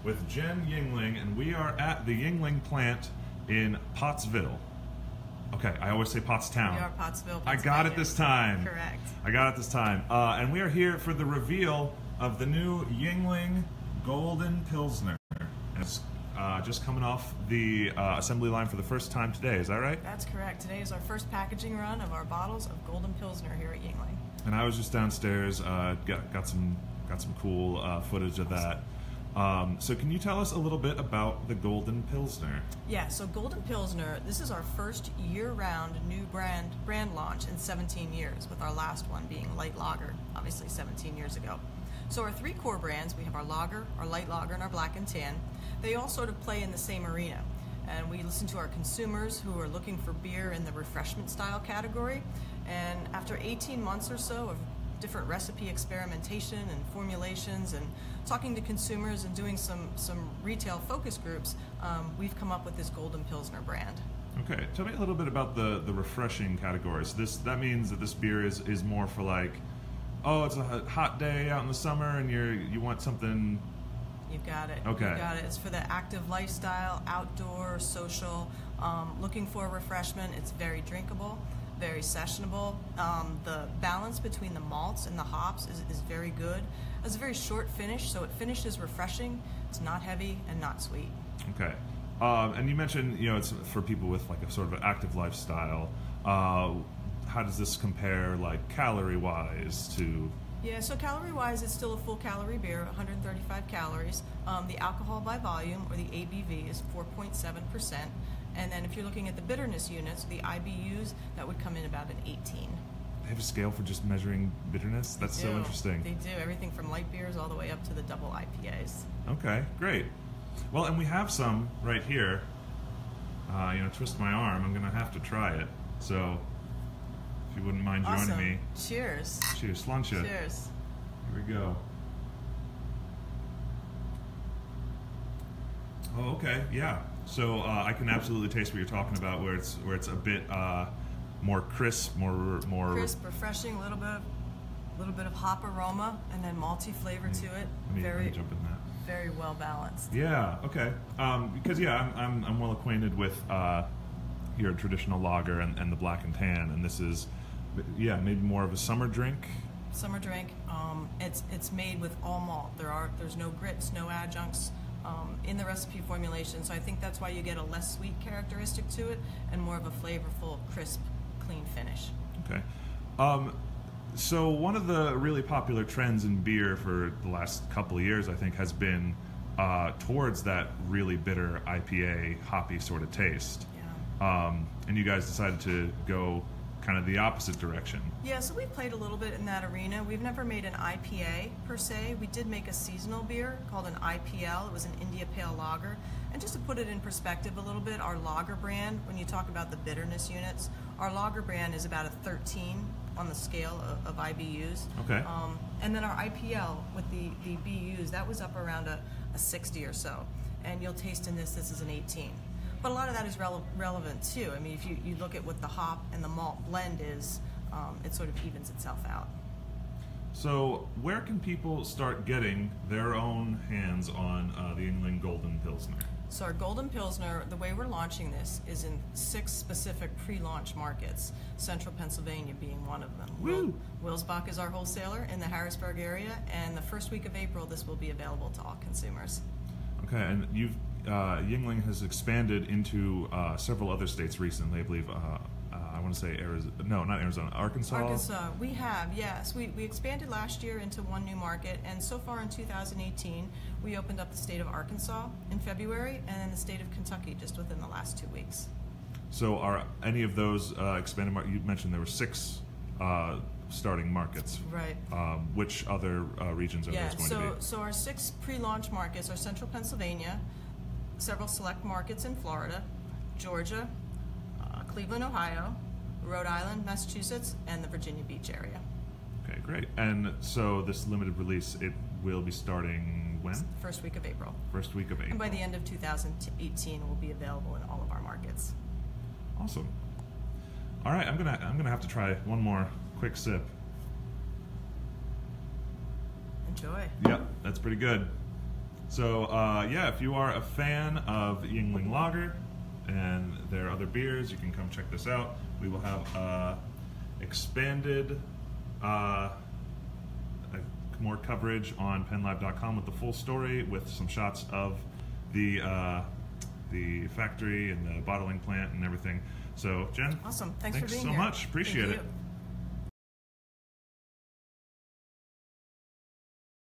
With Jen Yuengling, and we are at the Yuengling plant in Pottsville. Okay, I always say Pottstown. We are Pottsville, I got it this time. Correct. I got it this time. And we are here for the reveal of the new Yuengling Golden Pilsner. And it's just coming off the assembly line for the first time today, is that right? That's correct. Today is our first packaging run of our bottles of Golden Pilsner here at Yuengling. And I was just downstairs, got some cool footage of that. So can you tell us a little bit about the Golden Pilsner? Yeah, so Golden Pilsner, this is our first year-round new brand launch in 17 years, with our last one being Light Lager, obviously 17 years ago. So our three core brands, we have our Lager, our Light Lager, and our Black and Tan. They all sort of play in the same arena. And we listen to our consumers who are looking for beer in the refreshment style category. And after 18 months or so of different recipe experimentation and formulations and talking to consumers and doing some retail focus groups, we've come up with this Golden Pilsner brand. Okay, tell me a little bit about the refreshing categories. That means that this beer is more for like, oh, it's a hot day out in the summer and you want something. You've got it. Okay. You've got it. It's for the active lifestyle, outdoor, social, looking for refreshment. It's very drinkable, very sessionable. The balance between the malts and the hops is very good. It's a very short finish, so it finishes refreshing. It's not heavy and not sweet. Okay. And you mentioned, it's for people with like a sort of an active lifestyle. How does this compare, like calorie-wise to? Yeah, so calorie-wise, it's still a full calorie beer, 135 calories. The alcohol by volume, or the ABV, is 4.7%. And then if you're looking at the bitterness units, the IBUs, that would come in about an 18. They have a scale for just measuring bitterness? That's so interesting. They do, everything from light beers all the way up to the double IPAs. Okay, great. Well, and we have some right here. Twist my arm, I'm gonna have to try it. So, if you wouldn't mind joining me. Cheers. Cheers, sláinte. Cheers. Here we go. Oh, okay, yeah. So I can absolutely taste what you're talking about, where it's a bit more crisp, more crisp, refreshing, a little bit of hop aroma, and then malty flavor to it. Let me jump in that. Very well balanced. Yeah. Okay. Because I'm well acquainted with your traditional lager and the Black and Tan, and this is maybe more of a summer drink. Summer drink. It's made with all malt. There's no grits, no adjuncts in the recipe formulation, so I think that's why you get a less sweet characteristic to it and more of a flavorful, crisp, clean finish. Okay. So one of the really popular trends in beer for the last couple of years, I think, has been towards that really bitter IPA, hoppy sort of taste. Yeah. And you guys decided to go kind of the opposite direction. Yeah, so we played a little bit in that arena. We've never made an IPA per se. We did make a seasonal beer called an IPL. It was an India Pale Lager. And just to put it in perspective a little bit, our lager brand, when you talk about the bitterness units, our lager brand is about a 13 on the scale of IBUs. Okay. And then our IPL with the BUs, that was up around a 60 or so. And you'll taste in this is an 18. But a lot of that is relevant too. I mean, if you look at what the hop and the malt blend is, it sort of evens itself out. So where can people start getting their own hands on the Yuengling Golden Pilsner? So our Golden Pilsner, the way we're launching this is in 6 specific pre-launch markets, Central Pennsylvania being one of them. Woo! Wilsbach is our wholesaler in the Harrisburg area, and the first week of April this will be available to all consumers. Okay, and Yuengling has expanded into several other states recently, I believe. I want to say Arizona. No, not Arizona. Arkansas. Arkansas. We have, yes. We expanded last year into one new market, and so far in 2018, we opened up the state of Arkansas in February, and then the state of Kentucky just within the last 2 weeks. So are any of those expanded markets? You mentioned there were 6 starting markets. Right. Which other regions are those going to be? So our 6 pre-launch markets are Central Pennsylvania, several select markets in Florida, Georgia, Cleveland, Ohio, Rhode Island, Massachusetts, and the Virginia Beach area. Okay, great. And so this limited release, it will be starting when? First week of April. First week of April. And by the end of 2018, it will be available in all of our markets. Awesome. All right, I'm gonna have to try one more quick sip. Enjoy. Yep, that's pretty good. So, yeah, if you are a fan of Yuengling Lager and their other beers, you can come check this out. We will have expanded more coverage on PennLive.com with the full story, with some shots of the factory and the bottling plant and everything. So, Jen, awesome. Thanks for being so here. much. Appreciate it.